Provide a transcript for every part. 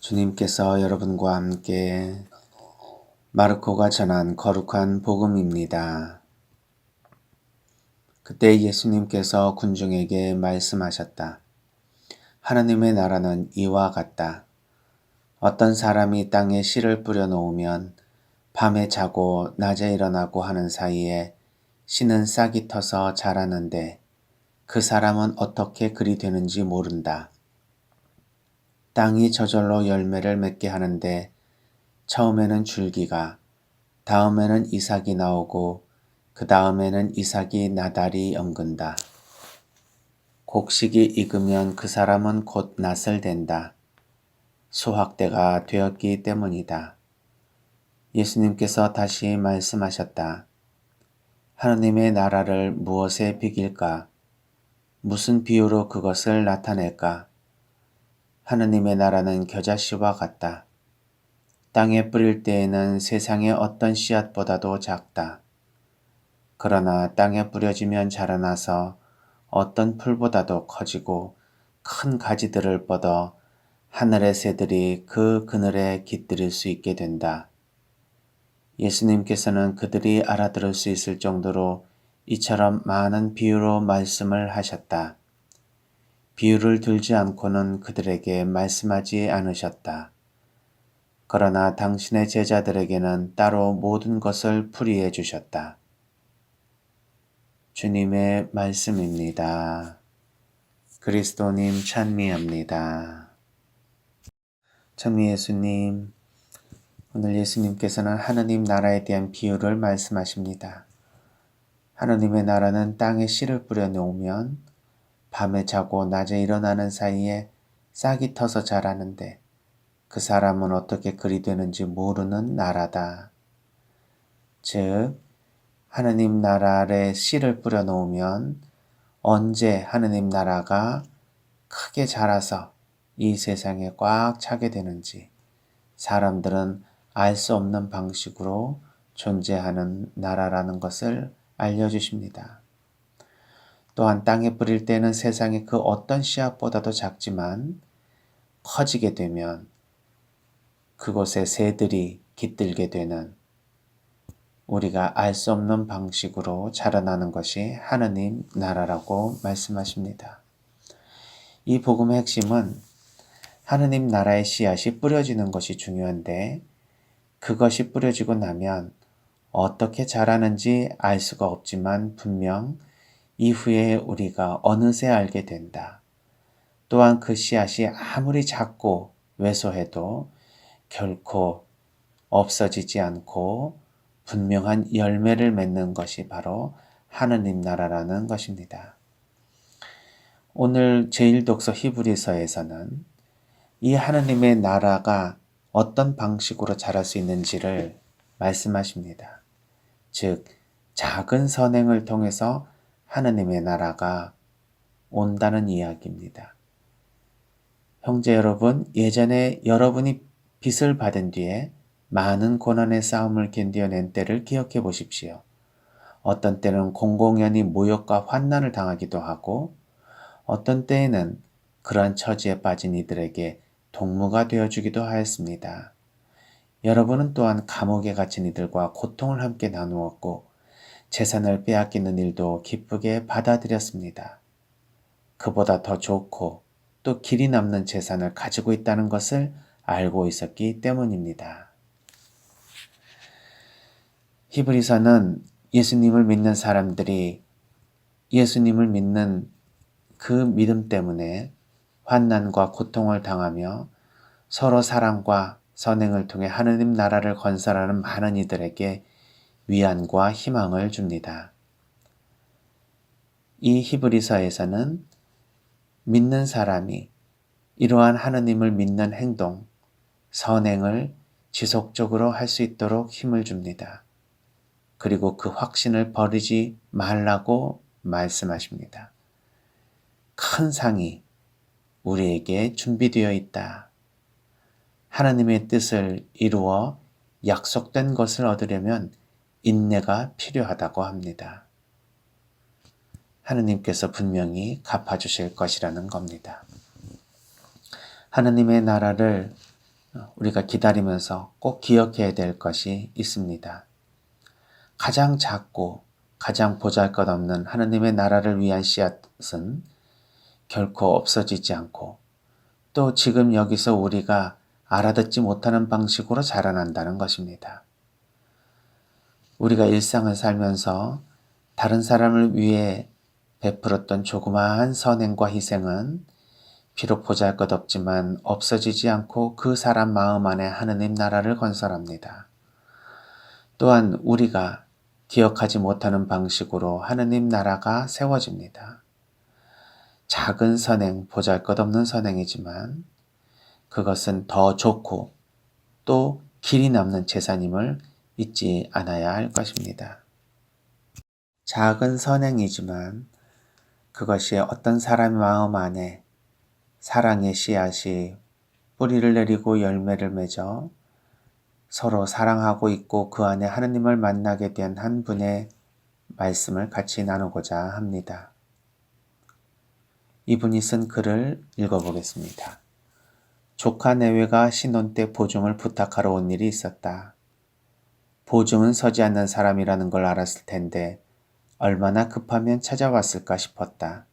주님께서 여러분과 함께 마르코가 전한 거룩한 복음입니다. 그때 예수님께서 군중에게 말씀하셨다. 하나님의 나라는 이와 같다. 어떤 사람이 땅에 씨를 뿌려 놓으면 밤에 자고 낮에 일어나고 하는 사이에 씨는 싹이 터서 자라는데 그 사람은 어떻게 그리 되는지 모른다. 땅이 저절로 열매를 맺게 하는데 처음에는 줄기가, 다음에는 이삭이 나오고 그 다음에는 이삭이 나달이 엉근다. 곡식이 익으면 그 사람은 곧 낫을 댄다. 수확대가 되었기 때문이다. 예수님께서 다시 말씀하셨다. 하나님의 나라를 무엇에 비길까? 무슨 비유로 그것을 나타낼까? 하나님의 나라는 겨자씨와 같다. 땅에 뿌릴 때에는 세상의 어떤 씨앗보다도 작다. 그러나 땅에 뿌려지면 자라나서 어떤 풀보다도 커지고 큰 가지들을 뻗어 하늘의 새들이 그 그늘에 깃들일 수 있게 된다. 예수님께서는 그들이 알아들을 수 있을 정도로 이처럼 많은 비유로 말씀을 하셨다. 비유를 들지 않고는 그들에게 말씀하지 않으셨다. 그러나 당신의 제자들에게는 따로 모든 것을 풀이해 주셨다. 주님의 말씀입니다. 그리스도님 찬미합니다. 찬미 예수님, 오늘 예수님께서는 하느님 나라에 대한 비유를 말씀하십니다. 하느님의 나라는 땅에 씨를 뿌려 놓으면 밤에 자고 낮에 일어나는 사이에 싹이 터서 자라는데 그 사람은 어떻게 그리 되는지 모르는 나라다. 즉, 하느님 나라에 씨를 뿌려 놓으면 언제 하느님 나라가 크게 자라서 이 세상에 꽉 차게 되는지 사람들은 알 수 없는 방식으로 존재하는 나라라는 것을 알려주십니다. 또한 땅에 뿌릴 때는 세상의 그 어떤 씨앗보다도 작지만 커지게 되면 그곳에 새들이 깃들게 되는 우리가 알 수 없는 방식으로 자라나는 것이 하느님 나라라고 말씀하십니다. 이 복음의 핵심은 하느님 나라의 씨앗이 뿌려지는 것이 중요한데 그것이 뿌려지고 나면 어떻게 자라는지 알 수가 없지만 분명 이후에 우리가 어느새 알게 된다. 또한 그 씨앗이 아무리 작고 왜소해도 결코 없어지지 않고 분명한 열매를 맺는 것이 바로 하느님 나라라는 것입니다. 오늘 제1독서 히브리서에서는 이 하느님의 나라가 어떤 방식으로 자랄 수 있는지를 말씀하십니다. 즉, 작은 선행을 통해서 하느님의 나라가 온다는 이야기입니다. 형제 여러분, 예전에 여러분이 빚을 받은 뒤에 많은 고난의 싸움을 견뎌낸 때를 기억해 보십시오. 어떤 때는 공공연히 모욕과 환난을 당하기도 하고 어떤 때에는 그러한 처지에 빠진 이들에게 동무가 되어주기도 하였습니다. 여러분은 또한 감옥에 갇힌 이들과 고통을 함께 나누었고 재산을 빼앗기는 일도 기쁘게 받아들였습니다. 그보다 더 좋고 또 길이 남는 재산을 가지고 있다는 것을 알고 있었기 때문입니다. 히브리서는 예수님을 믿는 사람들이 예수님을 믿는 그 믿음 때문에 환난과 고통을 당하며 서로 사랑과 선행을 통해 하느님 나라를 건설하는 많은 이들에게 위안과 희망을 줍니다. 이 히브리서에서는 믿는 사람이 이러한 하느님을 믿는 행동, 선행을 지속적으로 할 수 있도록 힘을 줍니다. 그리고 그 확신을 버리지 말라고 말씀하십니다. 큰 상이 우리에게 준비되어 있다. 하나님의 뜻을 이루어 약속된 것을 얻으려면 인내가 필요하다고 합니다. 하느님께서 분명히 갚아주실 것이라는 겁니다. 하느님의 나라를 우리가 기다리면서 꼭 기억해야 될 것이 있습니다. 가장 작고 가장 보잘것없는 하느님의 나라를 위한 씨앗은 결코 없어지지 않고 또 지금 여기서 우리가 알아듣지 못하는 방식으로 자라난다는 것입니다. 우리가 일상을 살면서 다른 사람을 위해 베풀었던 조그마한 선행과 희생은 비록 보잘것없지만 없어지지 않고 그 사람 마음 안에 하느님 나라를 건설합니다. 또한 우리가 기억하지 못하는 방식으로 하느님 나라가 세워집니다. 작은 선행, 보잘것없는 선행이지만 그것은 더 좋고 또 길이 남는 재산임을 잊지 않아야 할 것입니다. 작은 선행이지만 그것이 어떤 사람의 마음 안에 사랑의 씨앗이 뿌리를 내리고 열매를 맺어 서로 사랑하고 있고 그 안에 하느님을 만나게 된 한 분의 말씀을 같이 나누고자 합니다. 이분이 쓴 글을 읽어보겠습니다. 조카 내외가 신혼 때 보증을 부탁하러 온 일이 있었다. 보증은 서지 않는 사람이라는 걸 알았을 텐데 얼마나 급하면 찾아왔을까 싶었다.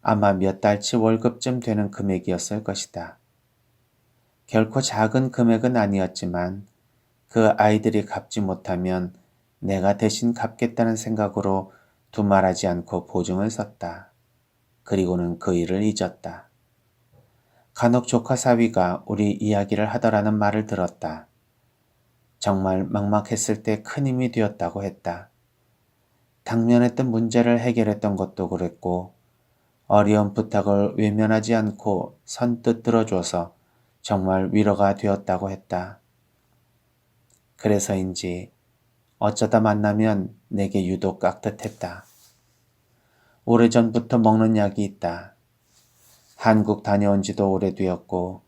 아마 몇 달치 월급쯤 되는 금액이었을 것이다. 결코 작은 금액은 아니었지만 그 아이들이 갚지 못하면 내가 대신 갚겠다는 생각으로 두말하지 않고 보증을 섰다. 그리고는 그 일을 잊었다. 간혹 조카 사위가 우리 이야기를 하더라는 말을 들었다. 정말 막막했을 때 큰 힘이 되었다고 했다. 당면했던 문제를 해결했던 것도 그랬고 어려운 부탁을 외면하지 않고 선뜻 들어줘서 정말 위로가 되었다고 했다. 그래서인지 어쩌다 만나면 내게 유독 깍듯했다. 오래전부터 먹는 약이 있다. 한국 다녀온 지도 오래되었고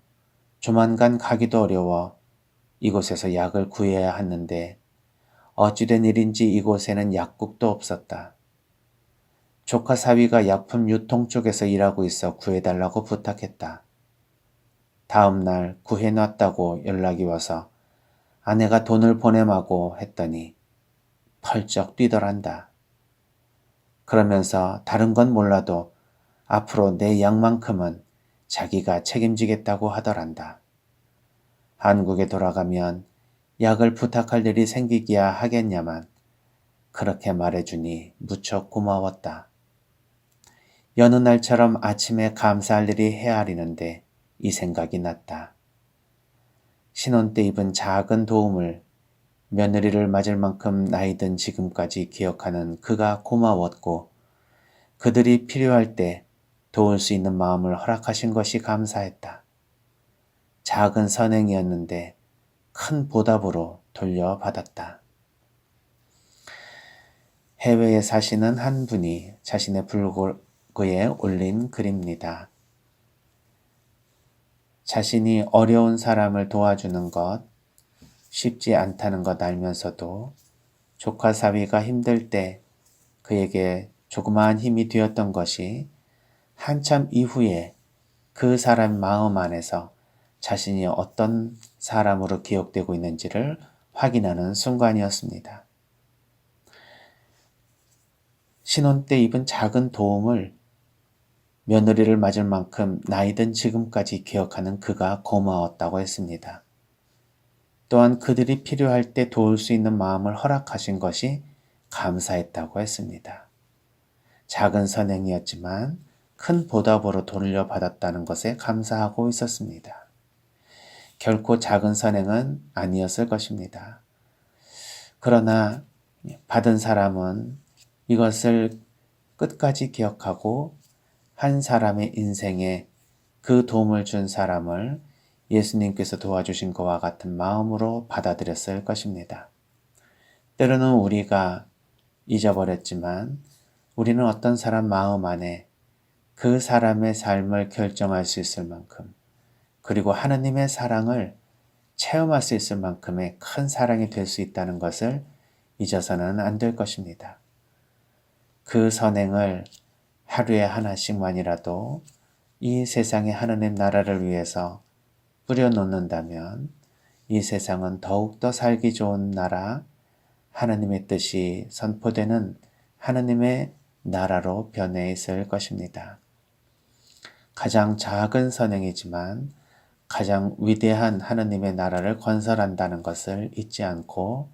조만간 가기도 어려워 이곳에서 약을 구해야 하는데 어찌된 일인지 이곳에는 약국도 없었다. 조카 사위가 약품 유통 쪽에서 일하고 있어 구해달라고 부탁했다. 다음 날 구해놨다고 연락이 와서 아내가 돈을 보내마고 했더니 펄쩍 뛰더란다. 그러면서 다른 건 몰라도 앞으로 내 약만큼은 자기가 책임지겠다고 하더란다. 한국에 돌아가면 약을 부탁할 일이 생기기야 하겠냐만 그렇게 말해주니 무척 고마웠다. 여느 날처럼 아침에 감사할 일이 헤아리는데 이 생각이 났다. 신혼 때 입은 작은 도움을 며느리를 맞을 만큼 나이 든 지금까지 기억하는 그가 고마웠고 그들이 필요할 때 도울 수 있는 마음을 허락하신 것이 감사했다. 작은 선행이었는데 큰 보답으로 돌려받았다. 해외에 사시는 한 분이 자신의 블로그에 올린 글입니다. 자신이 어려운 사람을 도와주는 것 쉽지 않다는 것 알면서도 조카 사위가 힘들 때 그에게 조그마한 힘이 되었던 것이 한참 이후에 그 사람 마음 안에서 자신이 어떤 사람으로 기억되고 있는지를 확인하는 순간이었습니다. 신혼 때 입은 작은 도움을 며느리를 맞을 만큼 나이 든 지금까지 기억하는 그가 고마웠다고 했습니다. 또한 그들이 필요할 때 도울 수 있는 마음을 허락하신 것이 감사했다고 했습니다. 작은 선행이었지만 큰 보답으로 돌려받았다는 것에 감사하고 있었습니다. 결코 작은 선행은 아니었을 것입니다. 그러나 받은 사람은 이것을 끝까지 기억하고 한 사람의 인생에 그 도움을 준 사람을 예수님께서 도와주신 것과 같은 마음으로 받아들였을 것입니다. 때로는 우리가 잊어버렸지만 우리는 어떤 사람 마음 안에 그 사람의 삶을 결정할 수 있을 만큼 그리고 하느님의 사랑을 체험할 수 있을 만큼의 큰 사랑이 될 수 있다는 것을 잊어서는 안 될 것입니다. 그 선행을 하루에 하나씩만이라도 이 세상의 하느님 나라를 위해서 뿌려놓는다면 이 세상은 더욱더 살기 좋은 나라, 하나님의 뜻이 선포되는 하나님의 나라로 변해 있을 것입니다. 가장 작은 선행이지만 가장 위대한 하나님의 나라를 건설한다는 것을 잊지 않고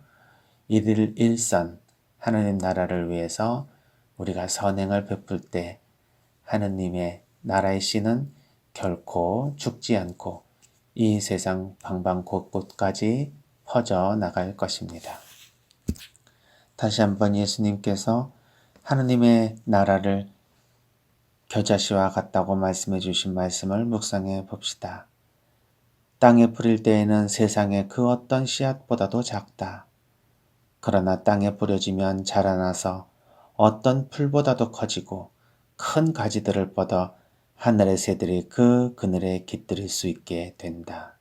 이들 일선 하나님 나라를 위해서 우리가 선행을 베풀 때 하나님의 나라의 씨는 결코 죽지 않고 이 세상 방방 곳곳까지 퍼져 나갈 것입니다. 다시 한번 예수님께서 하나님의 나라를 겨자씨와 같다고 말씀해 주신 말씀을 묵상해 봅시다. 땅에 뿌릴 때에는 세상의 그 어떤 씨앗보다도 작다. 그러나 땅에 뿌려지면 자라나서 어떤 풀보다도 커지고 큰 가지들을 뻗어 하늘의 새들이 그 그늘에 깃들일 수 있게 된다.